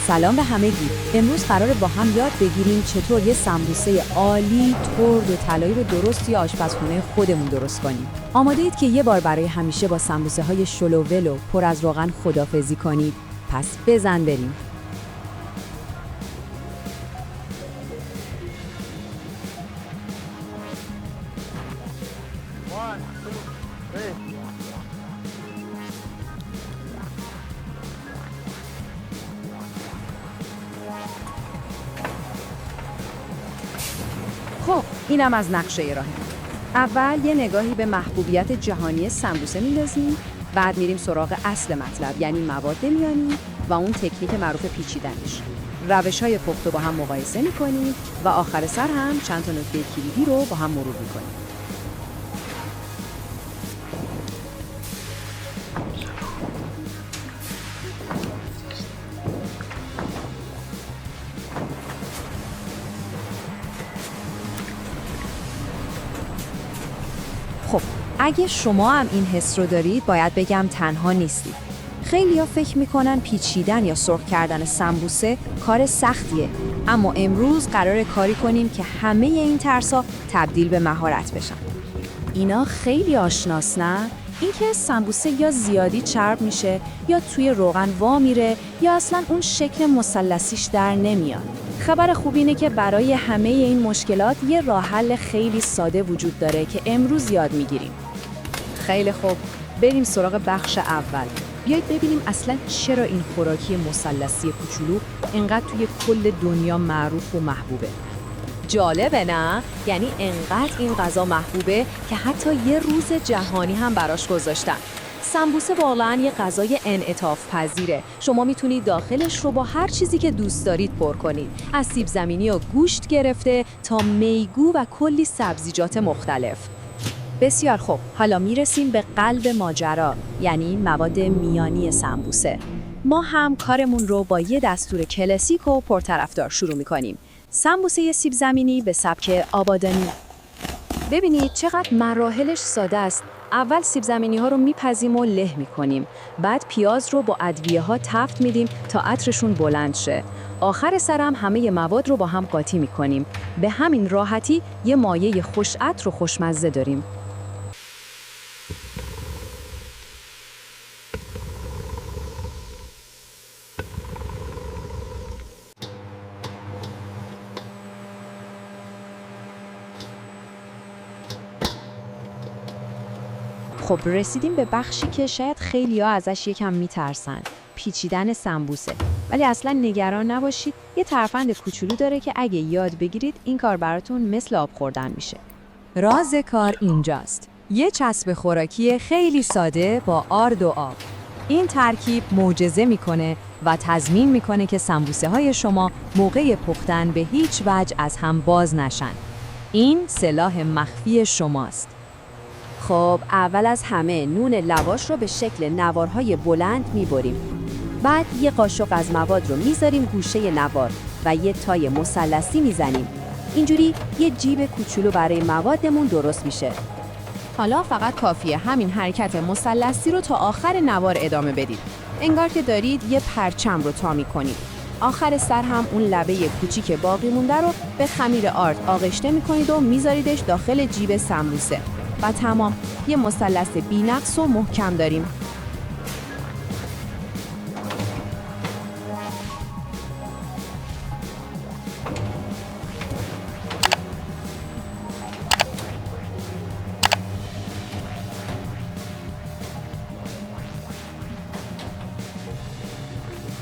سلام به همگی. امروز قراره با هم یاد بگیریم چطور یه سمبوسه عالی، ترد و طلایی رو درست توی آشپزخونه خودمون درست کنیم. آماده اید که یه بار برای همیشه با سمبوسه‌های شلوول و پر از روغن خداحافظی کنید؟ پس بزن بریم. خب اینم از نقشه راه. اول یه نگاهی به محبوبیت جهانی سمبوسه میندازیم، بعد میریم سراغ اصل مطلب یعنی مواد میانی و اون تکنیک معروف پیچیدنش. روش‌های پخت رو با هم مقایسه میکنیم و آخر سر هم چند تا نکته کلیدی رو با هم مرور میکنیم. خب اگه شما هم این حس رو دارید باید بگم تنها نیستید. خیلی‌ها فکر میکنن پیچیدن یا سرخ کردن سمبوسه کار سختیه، اما امروز قراره کاری کنیم که همه این ترس‌ها تبدیل به مهارت بشن. اینا خیلی آشناس نه؟ اینکه سمبوسه یا زیادی چرب میشه یا توی روغن وا میره یا اصلا اون شکل مثلثیش در نمیاد. خبر خوب اینه که برای همه این مشکلات یه راه حل خیلی ساده وجود داره که امروز یاد میگیریم. خیلی خوب، بریم سراغ بخش اول. بیایید ببینیم اصلا چرا این خوراکی مثلثی کوچولو انقدر توی کل دنیا معروف و محبوبه. جالبه نه؟ یعنی انقدر این غذا محبوبه که حتی یه روز جهانی هم براش گذاشتن. سمبوسه واقعاً یه غذای انعطاف پذیره. شما میتونید داخلش رو با هر چیزی که دوست دارید پر کنید. از سیب زمینی و گوشت گرفته تا میگو و کلی سبزیجات مختلف. بسیار خوب، حالا میرسیم به قلب ماجرا، یعنی مواد میانی سمبوسه. ما هم کارمون رو با یه دستور کلاسیک و پرطرفدار شروع میکنیم. سمبوسه سیب زمینی به سبک آبادانی. ببینید چقدر مراحلش ساده است. اول سیب زمینی ها رو میپزیم و له میکنیم. بعد پیاز رو با ادویه ها تفت میدیم تا عطرشون بلند شه. آخر سرم همه مواد رو با هم قاطی میکنیم. به همین راحتی یه مایه خوش عطر و خوشمزه داریم. خب رسیدیم به بخشی که شاید خیلی‌ها ازش یکم میترسن، پیچیدن سمبوسه. ولی اصلا نگران نباشید، یه ترفند کوچولو داره که اگه یاد بگیرید این کار براتون مثل آب خوردن میشه. راز کار اینجاست. یه چسب خوراکی خیلی ساده با آرد و آب. این ترکیب معجزه میکنه و تضمین میکنه که سمبوسه های شما موقع پختن به هیچ وجه از هم باز نشن. این سلاح مخفی شماست. خب اول از همه نون لواش رو به شکل نوارهای بلند میبریم. بعد یه قاشق از مواد رو میذاریم گوشه نوار و یه تای مثلثی میزنیم. اینجوری یه جیب کوچولو برای موادمون درست میشه. حالا فقط کافیه همین حرکت مثلثی رو تا آخر نوار ادامه بدید. انگار که دارید یه پرچم رو تا میکنید. آخر سر هم اون لبه کوچیک باقی مونده رو به خمیر آرد آغشته میکنید و میذاریدش داخل جیب سمبوسه. و تمام، یه مثلث بی‌نقص و محکم داریم.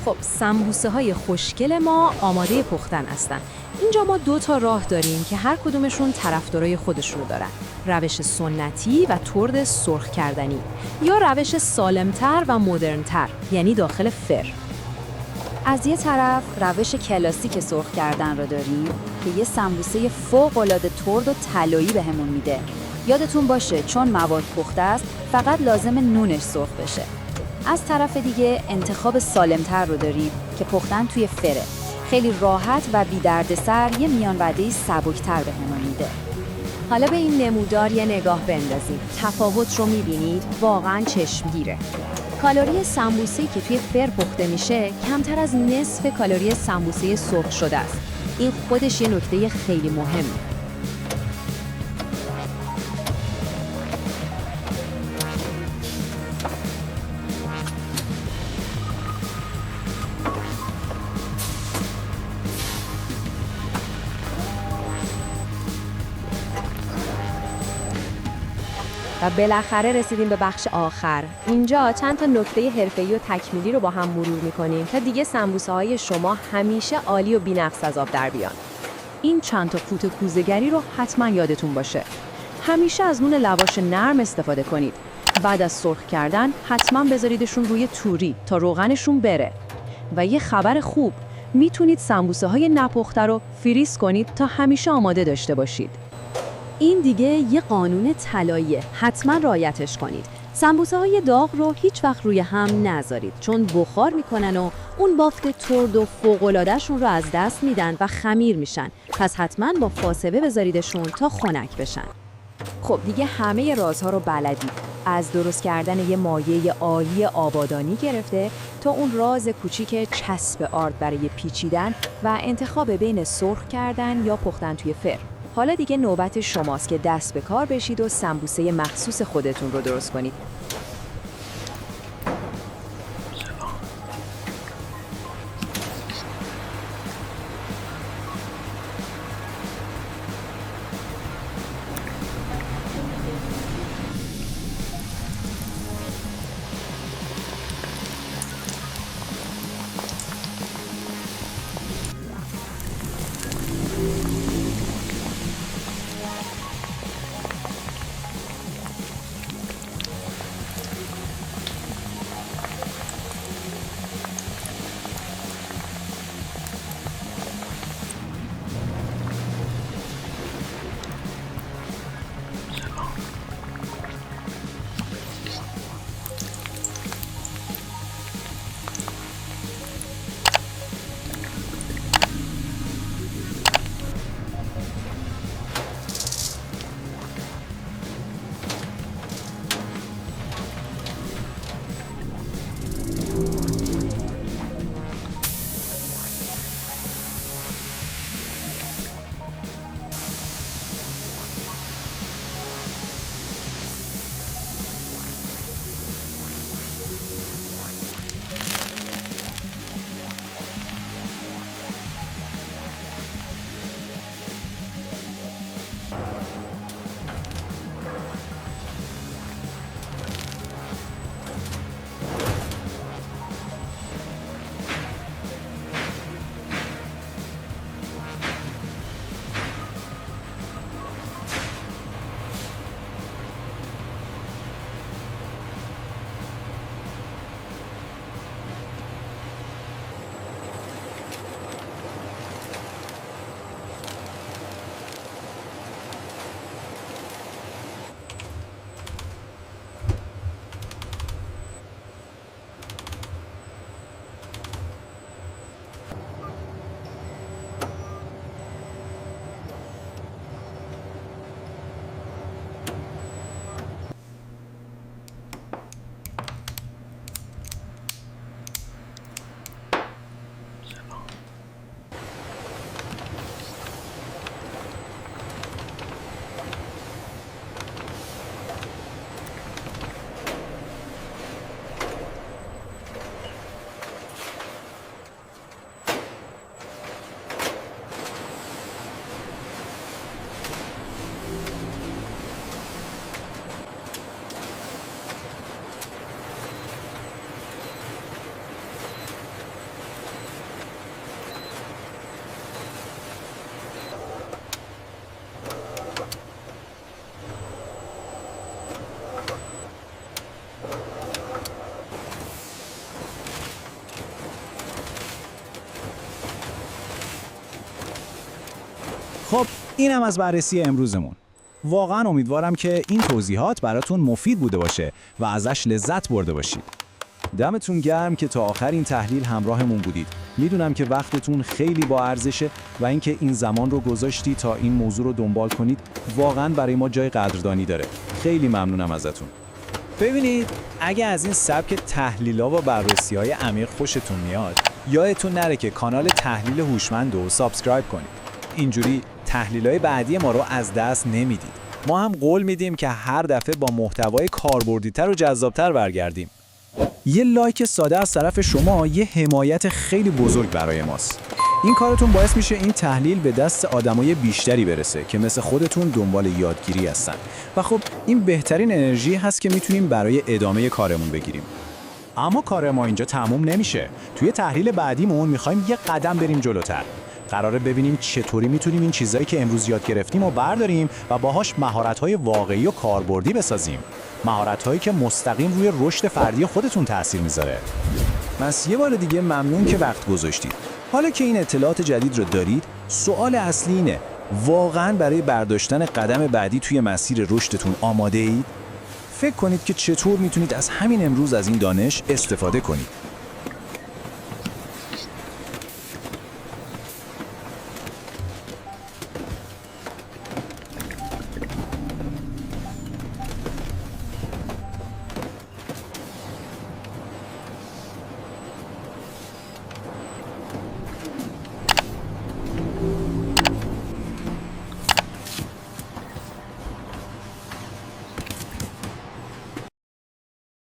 خب سمبوسه های خوشگل ما آماده پختن هستن. اینجا ما 2 تا راه داریم که هر کدومشون طرفدارای خودشونو دارن. روش سنتی و ترد سرخ کردنی یا روش سالمتر و مدرنتر یعنی داخل فر. از یه طرف روش کلاسیک سرخ کردن رو داریم که یه سمبوسه فوق‌العاده ترد و طلایی بهمون میده. یادتون باشه چون مواد پخته است فقط لازم نونش سرخ بشه. از طرف دیگه انتخاب سالمتر رو داریم که پختن توی فره. خیلی راحت و بی دردسر یه میان وعده سبکتر بهمون میده. حالا به این نمودار یه نگاه بندازید. تفاوت رو میبینید؟ واقعاً چشمگیره. کالری سمبوسه‌ای که توی فر پخته میشه کمتر از نصف کالری سمبوسه سرخ شده است. این خودش یه نکته خیلی مهمه. و بالاخره رسیدیم به بخش آخر. اینجا چند تا نکته حرفه‌ای و تکمیلی رو با هم مرور می‌کنیم تا دیگه سمبوسه‌های شما همیشه عالی و بی‌نقص از آب در بیان. این چند تا فوت کوزه‌گری رو حتما یادتون باشه. همیشه از نون لواش نرم استفاده کنید. بعد از سرخ کردن حتما بذاریدشون روی توری تا روغنشون بره. و یه خبر خوب، میتونید سمبوسه‌های نپخته رو فریز کنید تا همیشه آماده داشته باشید. این دیگه یه قانون طلاییه، حتما رعایتش کنید. سمبوسه‌های داغ رو هیچ وقت روی هم نذارید، چون بخار میکنن و اون بافت ترد و فوق‌العاده‌شون رو از دست میدن و خمیر میشن. پس حتما با فاصله بذاریدشون تا خنک بشن. خب دیگه همه رازها رو بلدید. از درست کردن یه مایه عالی آبادانی گرفته تا اون راز کوچیک چسب آرد برای پیچیدن و انتخاب بین سرخ کردن یا پختن توی فر. حالا دیگه نوبت شماست که دست به کار بشید و سمبوسه مخصوص خودتون رو درست کنید. خب اینم از بررسی امروزمون. واقعا امیدوارم که این توضیحات براتون مفید بوده باشه و ازش لذت برده باشید. دمتون گرم که تا آخر این تحلیل همراهمون بودید. میدونم که وقتتون خیلی با ارزشه و اینکه این زمان رو گذاشتی تا این موضوع رو دنبال کنید واقعا برای ما جای قدردانی داره. خیلی ممنونم ازتون. ببینید، اگه از این سبک تحلیل‌ها و بررسی‌های عمیق خوشتون میاد، یادتون نره که کانال تحلیل هوشمند رو سابسکرایب کنید. اینجوری تحلیل‌های بعدی ما رو از دست نمیدید. ما هم قول میدیم که هر دفعه با محتوای کاربردی‌تر و جذاب‌تر برگردیم. یه لایک ساده از طرف شما یه حمایت خیلی بزرگ برای ماست. این کارتون باعث میشه این تحلیل به دست آدمای بیشتری برسه که مثل خودتون دنبال یادگیری هستن و خب این بهترین انرژی هست که میتونیم برای ادامه کارمون بگیریم. اما کار ما اینجا تموم نمیشه. توی تحلیل بعدیمون میخوایم یه قدم بریم جلوتر. قراره ببینیم چطوری میتونیم این چیزایی که امروز یاد گرفتیم و برداریم و باهاش مهارت‌های واقعی و کاربردی بسازیم. مهارت‌هایی که مستقیم روی رشد فردی خودتون تأثیر میذاره. پس یه بار دیگه ممنون که وقت گذاشتید. حالا که این اطلاعات جدید رو دارید، سوال اصلی اینه: واقعاً برای برداشتن قدم بعدی توی مسیر رشدتون آماده اید؟ فکر کنید که چطور میتونید از همین امروز از این دانش استفاده کنید.